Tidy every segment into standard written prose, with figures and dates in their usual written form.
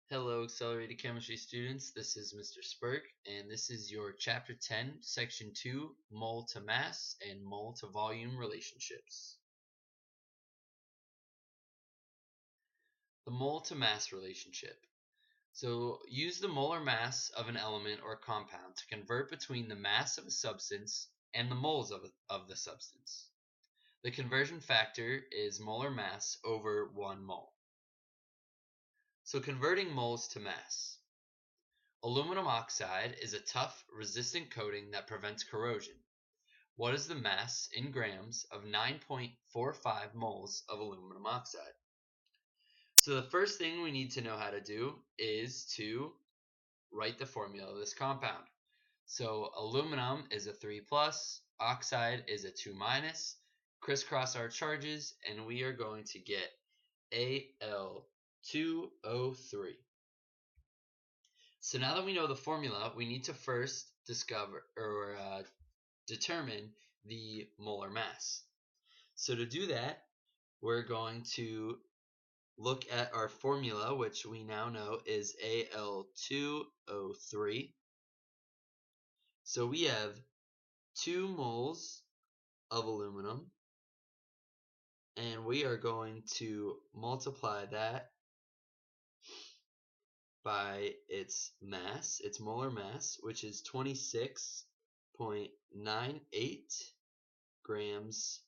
Hello, Accelerated Chemistry students. This is Mr. Spurk, and this is your Chapter 10, Section 2, Mole to Mass and Mole to Volume Relationships. The mole to mass relationship. So, use the molar mass of an element or compound to convert between the mass of a substance and the moles of the substance. The conversion factor is molar mass over 1 mole. So, converting moles to mass. Aluminum oxide is a tough, resistant coating that prevents corrosion. What is the mass in grams of 9.45 moles of aluminum oxide? So the first thing we need to know how to do is to write the formula of this compound. So aluminum is a 3 plus, oxide is a 2 minus, crisscross our charges, and we are going to get Al2O3. So now that we know the formula, we need to first determine the molar mass. So to do that, we're going to look at our formula, which we now know is Al2O3. So we have 2 moles of aluminum, and we are going to multiply that by its mass, its molar mass, which is 26.98 grams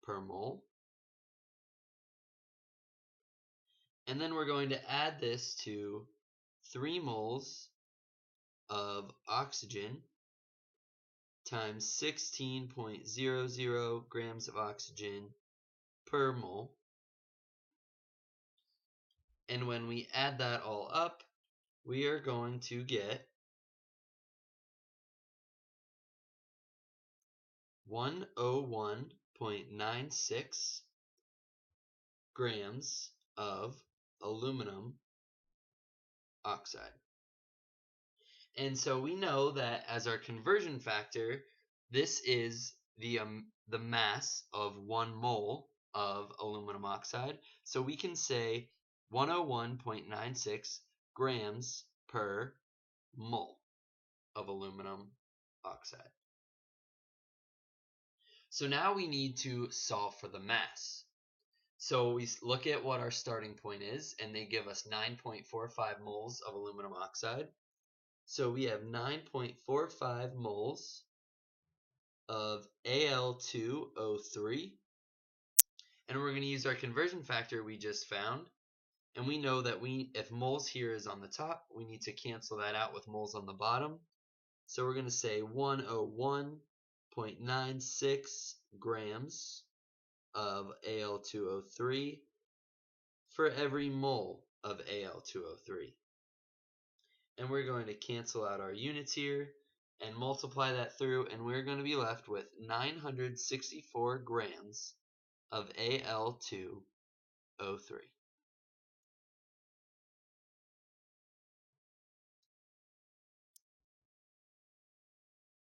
per mole. And then we're going to add this to 3 moles of oxygen times 16.00 grams of oxygen per mole. And when we add that all up, we are going to get 101.96 grams of aluminum oxide. And so we know that as our conversion factor, this is the mass of 1 mole of aluminum oxide. So we can say 101.96 grams per mole of aluminum oxide. So now we need to solve for the mass. So we look at what our starting point is, and they give us 9.45 moles of aluminum oxide. So we have 9.45 moles of Al2O3, and we're going to use our conversion factor we just found. And we know that if moles here is on the top, we need to cancel that out with moles on the bottom. So we're going to say 101.96 grams of Al2O3 for every mole of Al2O3. And we're going to cancel out our units here and multiply that through, and we're going to be left with 964 grams of Al2O3.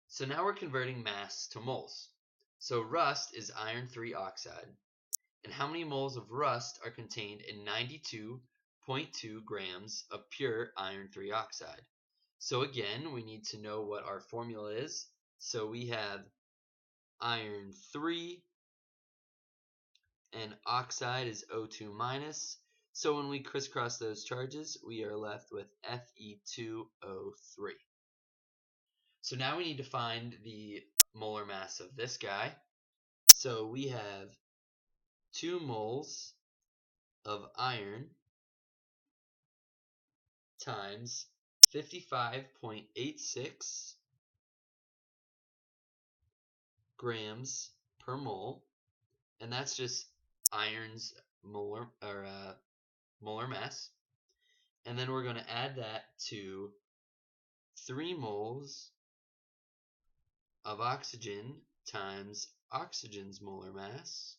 So now we're converting mass to moles. So rust is iron 3 oxide. And how many moles of rust are contained in 92.2 grams of pure iron 3 oxide? So again, we need to know what our formula is. So we have iron 3 and oxide is O2 minus. So when we crisscross those charges, we are left with Fe2O3. So now we need to find the molar mass of this guy. So we have 2 moles of iron times 55.86 grams per mole, and that's just iron's molar mass. And then we're going to add that to 3 moles of oxygen times oxygen's molar mass.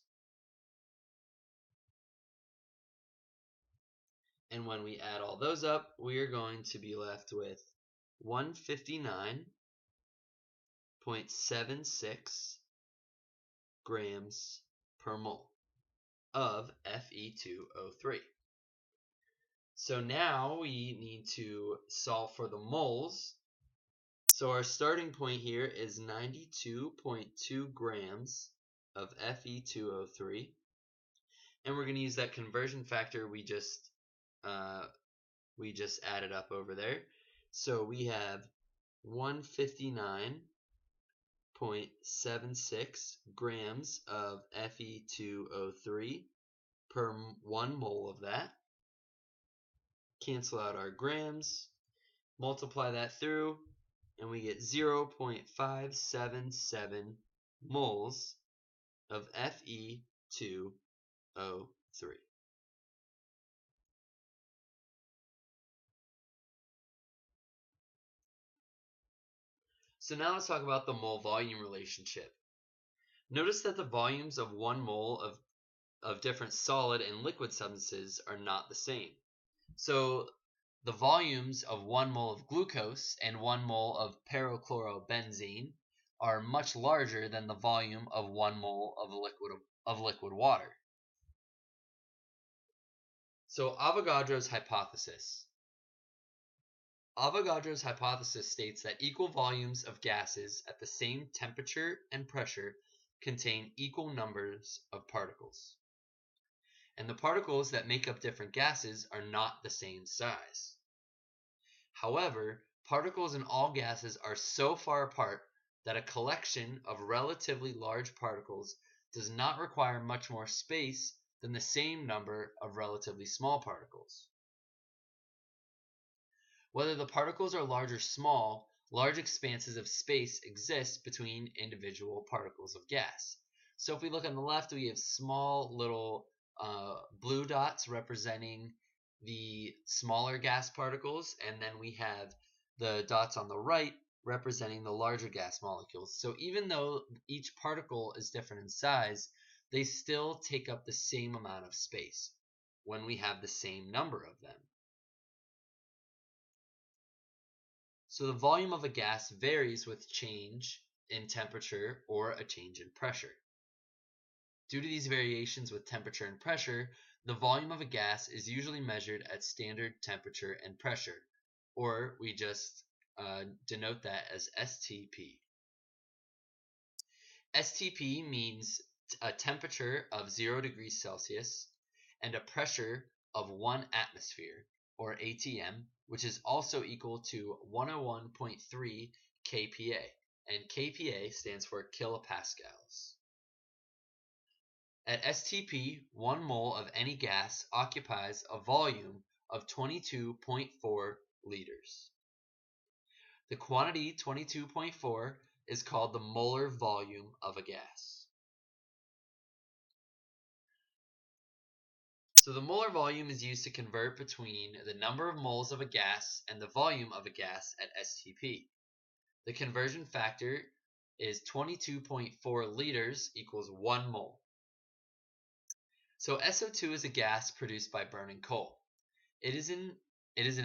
And when we add all those up, we are going to be left with 159.76 grams per mole of Fe2O3. So now we need to solve for the moles. So our starting point here is 92.2 grams of Fe2O3. And we're going to use that conversion factor we just added up over there. So we have 159.76 grams of Fe2O3 per 1 mole of that. Cancel out our grams, multiply that through, and we get 0.577 moles of Fe2O3. So now let's talk about the mole-volume relationship. Notice that the volumes of 1 mole of different solid and liquid substances are not the same. So the volumes of 1 mole of glucose and 1 mole of perochlorobenzene are much larger than the volume of 1 mole of liquid water. So Avogadro's hypothesis. Avogadro's hypothesis states that equal volumes of gases at the same temperature and pressure contain equal numbers of particles. And the particles that make up different gases are not the same size. However, particles in all gases are so far apart that a collection of relatively large particles does not require much more space than the same number of relatively small particles. Whether the particles are large or small, large expanses of space exist between individual particles of gas. So if we look on the left, we have small little blue dots representing the smaller gas particles, and then we have the dots on the right representing the larger gas molecules. So even though each particle is different in size, they still take up the same amount of space when we have the same number of them. So the volume of a gas varies with change in temperature or a change in pressure. Due to these variations with temperature and pressure, the volume of a gas is usually measured at standard temperature and pressure, or we just denote that as STP. STP means a temperature of 0 degrees Celsius and a pressure of 1 atmosphere, or ATM, which is also equal to 101.3 kPa, and kPa stands for kilopascals. At STP, 1 mole of any gas occupies a volume of 22.4 liters. The quantity 22.4 is called the molar volume of a gas. So the molar volume is used to convert between the number of moles of a gas and the volume of a gas at STP. The conversion factor is 22.4 liters equals 1 mole. So SO2 is a gas produced by burning coal. It is an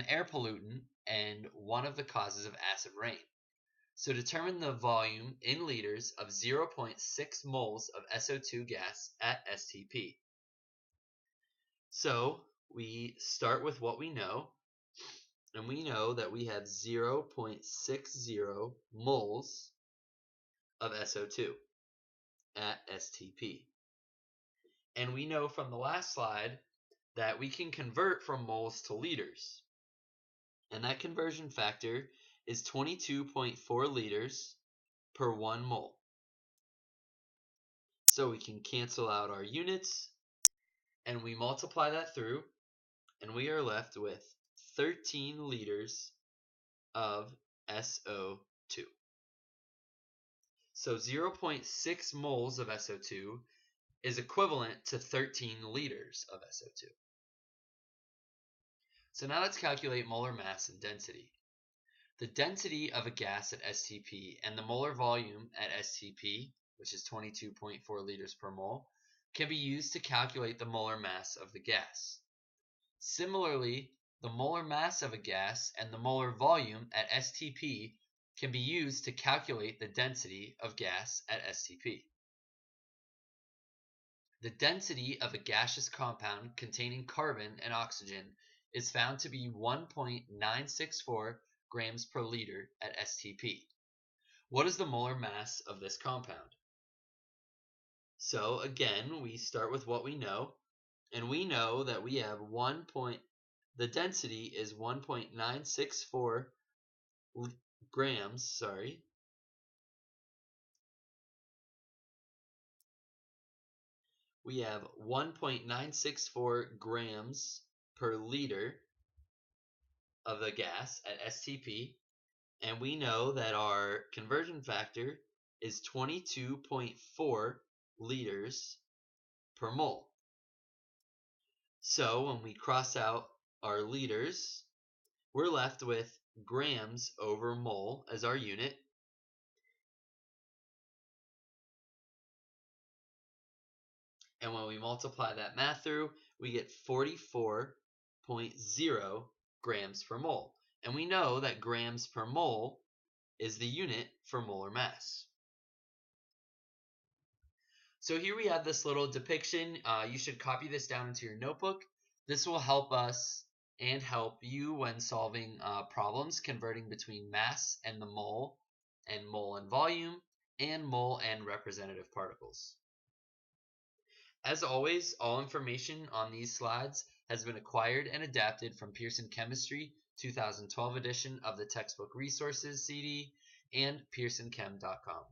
air pollutant and one of the causes of acid rain. So determine the volume in liters of 0.6 moles of SO2 gas at STP. So we start with what we know, and we know that we have 0.60 moles of SO2 at STP. And we know from the last slide that we can convert from moles to liters. And that conversion factor is 22.4 liters per 1 mole. So we can cancel out our units, and we multiply that through, and we are left with 13 liters of SO2. So 0.6 moles of SO2 is equivalent to 13 liters of SO2. So now let's calculate molar mass and density. The density of a gas at STP and the molar volume at STP, which is 22.4 liters per mole, can be used to calculate the molar mass of the gas. Similarly, the molar mass of a gas and the molar volume at STP can be used to calculate the density of gas at STP. The density of a gaseous compound containing carbon and oxygen is found to be 1.964 grams per liter at STP. What is the molar mass of this compound? So again, we start with what we know, and we know that we have the density is 1.964 grams, we have 1.964 grams per liter of the gas at STP, and we know that our conversion factor is 22.4 liters per mole. So when we cross out our liters, we're left with grams over mole as our unit. And when we multiply that math through, we get 44.0 grams per mole. And we know that grams per mole is the unit for molar mass. So here we have this little depiction. You should copy this down into your notebook. This will help us and help you when solving problems converting between mass and the mole and volume, and mole and representative particles. As always, all information on these slides has been acquired and adapted from Pearson Chemistry 2012 edition of the Textbook Resources CD and pearsonchem.com.